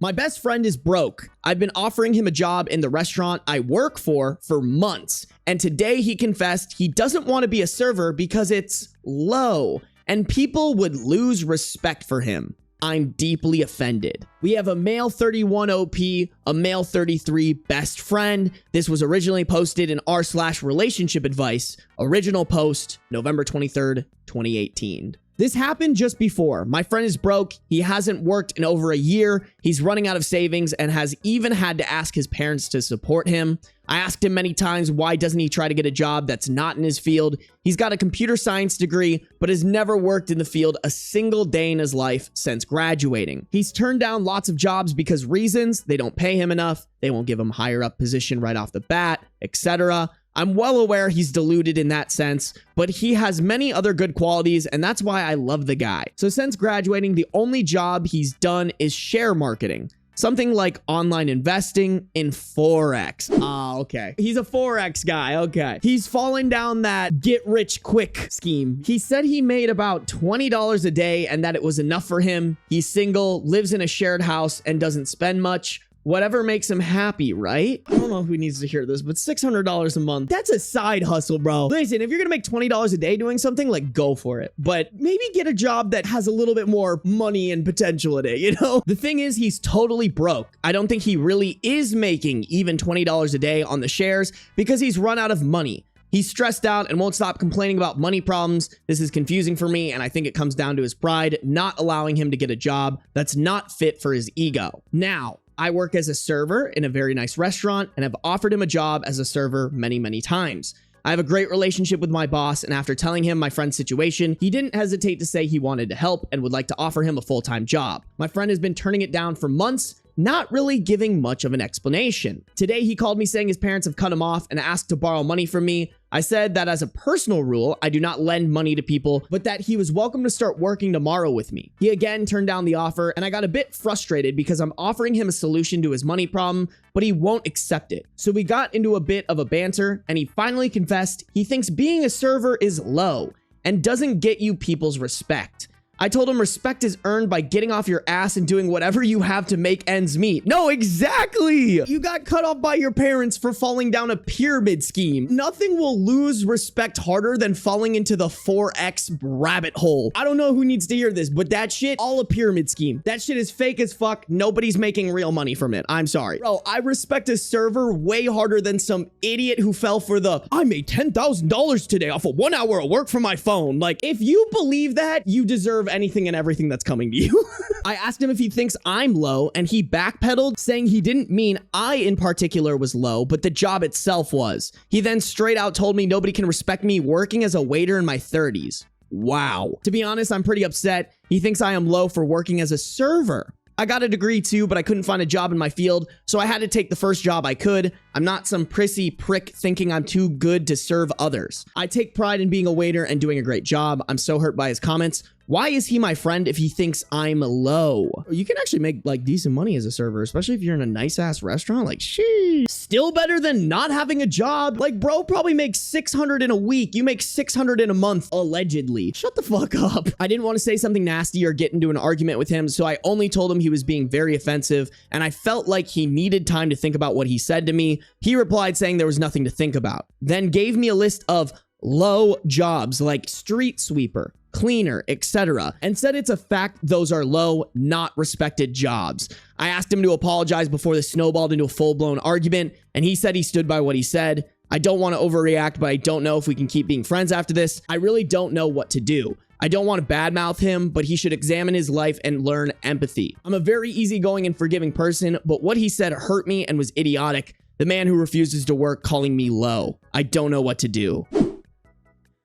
My best friend is broke. I've been offering him a job in the restaurant I work for months. And today he confessed he doesn't want to be a server because it's low and people would lose respect for him. I'm deeply offended. We have a male 31 OP, a male 33 best friend. This was originally posted in r/relationship advice. Original post, November 23rd, 2018. This happened just before. My friend is broke. He hasn't worked in over a year. He's running out of savings and has even had to ask his parents to support him. I asked him many times, why doesn't he try to get a job that's not in his field? He's got a computer science degree, but has never worked in the field a single day in his life since graduating. He's turned down lots of jobs because reasons: they don't pay him enough, they won't give him higher up position right off the bat, etc. I'm well aware he's deluded in that sense, but he has many other good qualities, and that's why I love the guy. So since graduating, the only job he's done is share marketing. Something like online investing in Forex. Ah, okay. He's a Forex guy, okay. He's fallen down that get rich quick scheme. He said he made about $20 a day and that it was enough for him. He's single, lives in a shared house, and doesn't spend much. Whatever makes him happy, right? I don't know who needs to hear this, but $600 a month, that's a side hustle, bro. Listen, if you're gonna make $20 a day doing something, like, go for it. But maybe get a job that has a little bit more money and potential in it, you know? The thing is, he's totally broke. I don't think he really is making even $20 a day on the shares because he's run out of money. He's stressed out and won't stop complaining about money problems. This is confusing for me, and I think it comes down to his pride not allowing him to get a job that's not fit for his ego. Now, I work as a server in a very nice restaurant and have offered him a job as a server many, many times. I have a great relationship with my boss, and after telling him my friend's situation, he didn't hesitate to say he wanted to help and would like to offer him a full-time job. My friend has been turning it down for months, not really giving much of an explanation. Today, he called me saying his parents have cut him off and asked to borrow money from me. I said that as a personal rule, I do not lend money to people, but that he was welcome to start working tomorrow with me. He again turned down the offer, and I got a bit frustrated because I'm offering him a solution to his money problem, but he won't accept it. So we got into a bit of a banter, and he finally confessed he thinks being a server is low and doesn't get you people's respect. I told him respect is earned by getting off your ass and doing whatever you have to make ends meet. No, exactly. You got cut off by your parents for falling down a pyramid scheme. Nothing will lose respect harder than falling into the Forex rabbit hole. I don't know who needs to hear this, but that shit, all a pyramid scheme. That shit is fake as fuck. Nobody's making real money from it. I'm sorry. Bro, I respect a server way harder than some idiot who fell for the, I made $10,000 today off of 1 hour of work from my phone. Like, if you believe that, you deserve anything and everything that's coming to you. I asked him if he thinks I'm low, and he backpedaled, saying he didn't mean I in particular was low, but the job itself was. He then straight out told me nobody can respect me working as a waiter in my 30s. Wow. To be honest, I'm pretty upset. He thinks I am low for working as a server. I got a degree too, but I couldn't find a job in my field, so I had to take the first job I could. I'm not some prissy prick thinking I'm too good to serve others. I take pride in being a waiter and doing a great job. I'm so hurt by his comments. Why is he my friend if he thinks I'm low? You can actually make like decent money as a server, especially if you're in a nice ass restaurant. Like, sheesh. Still better than not having a job. Like, bro probably makes $600 in a week. You make $600 in a month, allegedly. Shut the fuck up. I didn't want to say something nasty or get into an argument with him, so I only told him he was being very offensive, and I felt like he needed time to think about what he said to me. He replied saying there was nothing to think about, then gave me a list of low jobs like street sweeper, cleaner, etc., and said it's a fact those are low, not respected jobs. I asked him to apologize before this snowballed into a full-blown argument, and he said he stood by what he said. I don't want to overreact, but I don't know if we can keep being friends after this. I really don't know what to do. I don't want to badmouth him, but he should examine his life and learn empathy. I'm a very easygoing and forgiving person, but what he said hurt me and was idiotic. The man who refuses to work calling me low. I don't know what to do.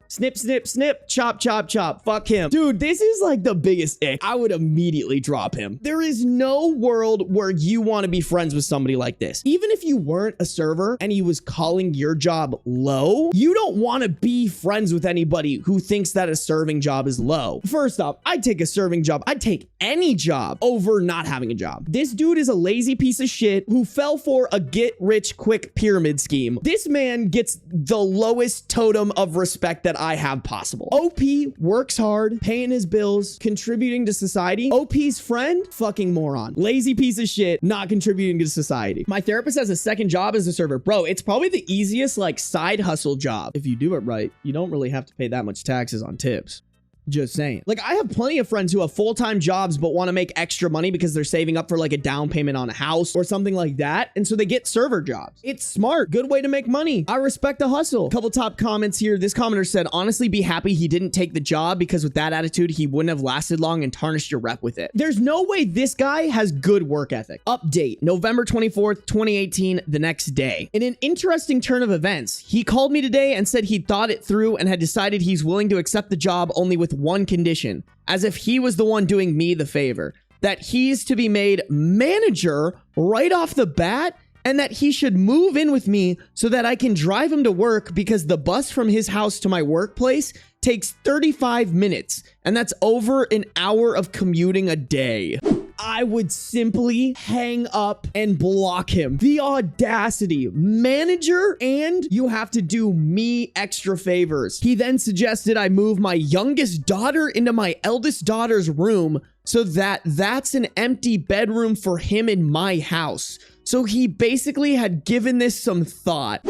Snip, snip, snip, chop, chop, chop. Fuck him. Dude, this is like the biggest ick. I would immediately drop him. There is no world where you want to be friends with somebody like this. Even if you weren't a server and he was calling your job low, you don't want to be friends with anybody who thinks that a serving job is low. First off, I'd take a serving job. I'd take any job over not having a job. This dude is a lazy piece of shit who fell for a get rich quick pyramid scheme. This man gets the lowest totem of respect that I have possible. OP works hard, paying his bills, contributing to society. OP's friend, fucking moron. Lazy piece of shit, not contributing to society. My therapist has a second job as a server. Bro, it's probably the easiest like side hustle job. If you do it right, you don't really have to pay that much taxes on tips. Just saying. Like, I have plenty of friends who have full-time jobs but want to make extra money because they're saving up for like a down payment on a house or something like that. And so they get server jobs. It's smart. Good way to make money. I respect the hustle. Couple top comments here. This commenter said, honestly, be happy he didn't take the job because with that attitude, he wouldn't have lasted long and tarnished your rep with it. There's no way this guy has good work ethic. Update, November 24th, 2018, the next day. In an interesting turn of events, he called me today and said he'd thought it through and had decided he's willing to accept the job only with one condition, as if he was the one doing me the favor, that he's to be made manager right off the bat and that he should move in with me so that I can drive him to work because the bus from his house to my workplace takes 35 minutes and that's over an hour of commuting a day. I would simply hang up and block him. The audacity. Manager, and you have to do me extra favors. He then suggested I move my youngest daughter into my eldest daughter's room so that that's an empty bedroom for him in my house. So he basically had given this some thought.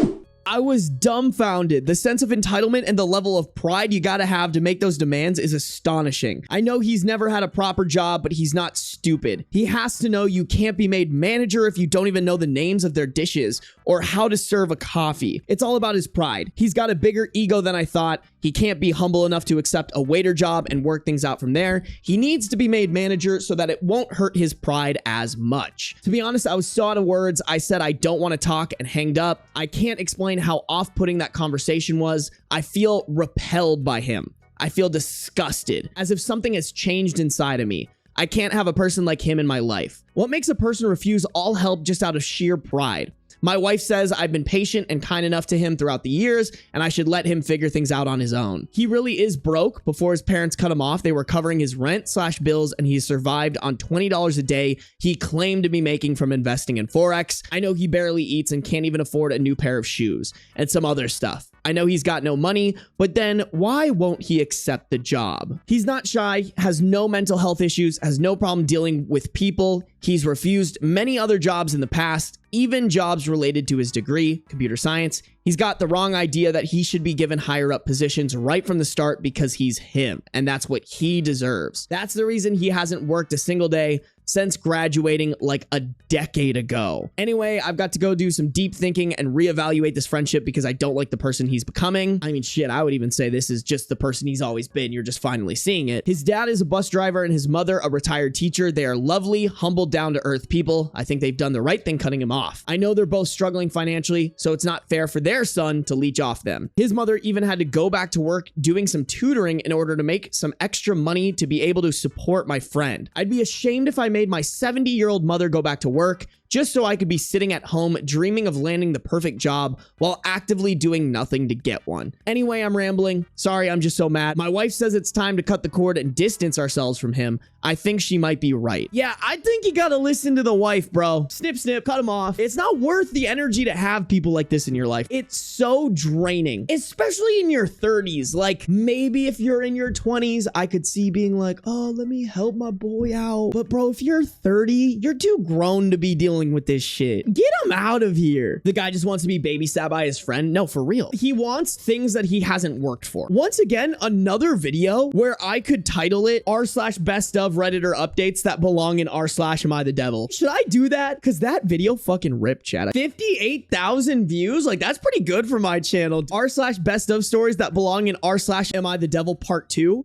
I was dumbfounded. The sense of entitlement and the level of pride you gotta have to make those demands is astonishing. I know he's never had a proper job, but he's not stupid. He has to know you can't be made manager if you don't even know the names of their dishes or how to serve a coffee. It's all about his pride. He's got a bigger ego than I thought. He can't be humble enough to accept a waiter job and work things out from there. He needs to be made manager so that it won't hurt his pride as much. To be honest, I was so out of words. I said I don't want to talk and hanged up. I can't explain how off-putting that conversation was. I feel repelled by him. I feel disgusted, as if something has changed inside of me. I can't have a person like him in my life. What makes a person refuse all help just out of sheer pride? My wife says I've been patient and kind enough to him throughout the years, and I should let him figure things out on his own. He really is broke. Before his parents cut him off, they were covering his rent/bills, and he survived on $20 a day he claimed to be making from investing in Forex. I know he barely eats and can't even afford a new pair of shoes and some other stuff. I know he's got no money, but then why won't he accept the job? He's not shy, has no mental health issues, has no problem dealing with people. He's refused many other jobs in the past, even jobs related to his degree, computer science. He's got the wrong idea that he should be given higher up positions right from the start because he's him, and that's what he deserves. That's the reason he hasn't worked a single day since graduating like a decade ago. Anyway, I've got to go do some deep thinking and reevaluate this friendship because I don't like the person he's becoming. I mean, shit, I would even say this is just the person he's always been. You're just finally seeing it. His dad is a bus driver and his mother a retired teacher. They are lovely, humble, down-to-earth people. I think they've done the right thing cutting him off. I know they're both struggling financially, so it's not fair for their son to leech off them. His mother even had to go back to work doing some tutoring in order to make some extra money to be able to support my friend. I'd be ashamed if I made my 70-year-old mother go back to work just so I could be sitting at home dreaming of landing the perfect job while actively doing nothing to get one. Anyway, I'm rambling. Sorry, I'm just so mad. My wife says it's time to cut the cord and distance ourselves from him. I think she might be right. Yeah, I think you gotta listen to the wife, bro. Snip, snip, cut him off. It's not worth the energy to have people like this in your life. It's so draining, especially in your 30s. Like, maybe if you're in your 20s, I could see being like, oh, let me help my boy out. But bro, if you're 30, you're too grown to be dealing with this shit. Get him out of here. The guy just wants to be babysat by his friend. No, for real. He wants things that he hasn't worked for. Once again, another video where I could title it r/best of Redditor updates that belong in r/am I the devil. Should I do that? Because that video fucking ripped, chat. 58,000 views. Like, that's pretty good for my channel. r/best of stories that belong in r/am I the devil part 2.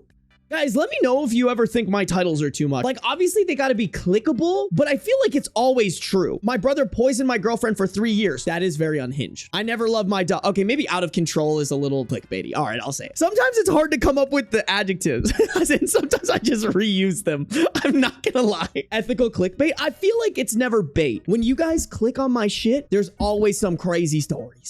Guys, let me know if you ever think my titles are too much. Like, obviously they gotta be clickable, but I feel like it's always true. My brother poisoned my girlfriend for 3 years. That is very unhinged. I never loved my dog. Okay, maybe out of control is a little clickbaity. All right, I'll say it. Sometimes it's hard to come up with the adjectives. And sometimes I just reuse them. I'm not gonna lie. Ethical clickbait? I feel like it's never bait. When you guys click on my shit, there's always some crazy stories.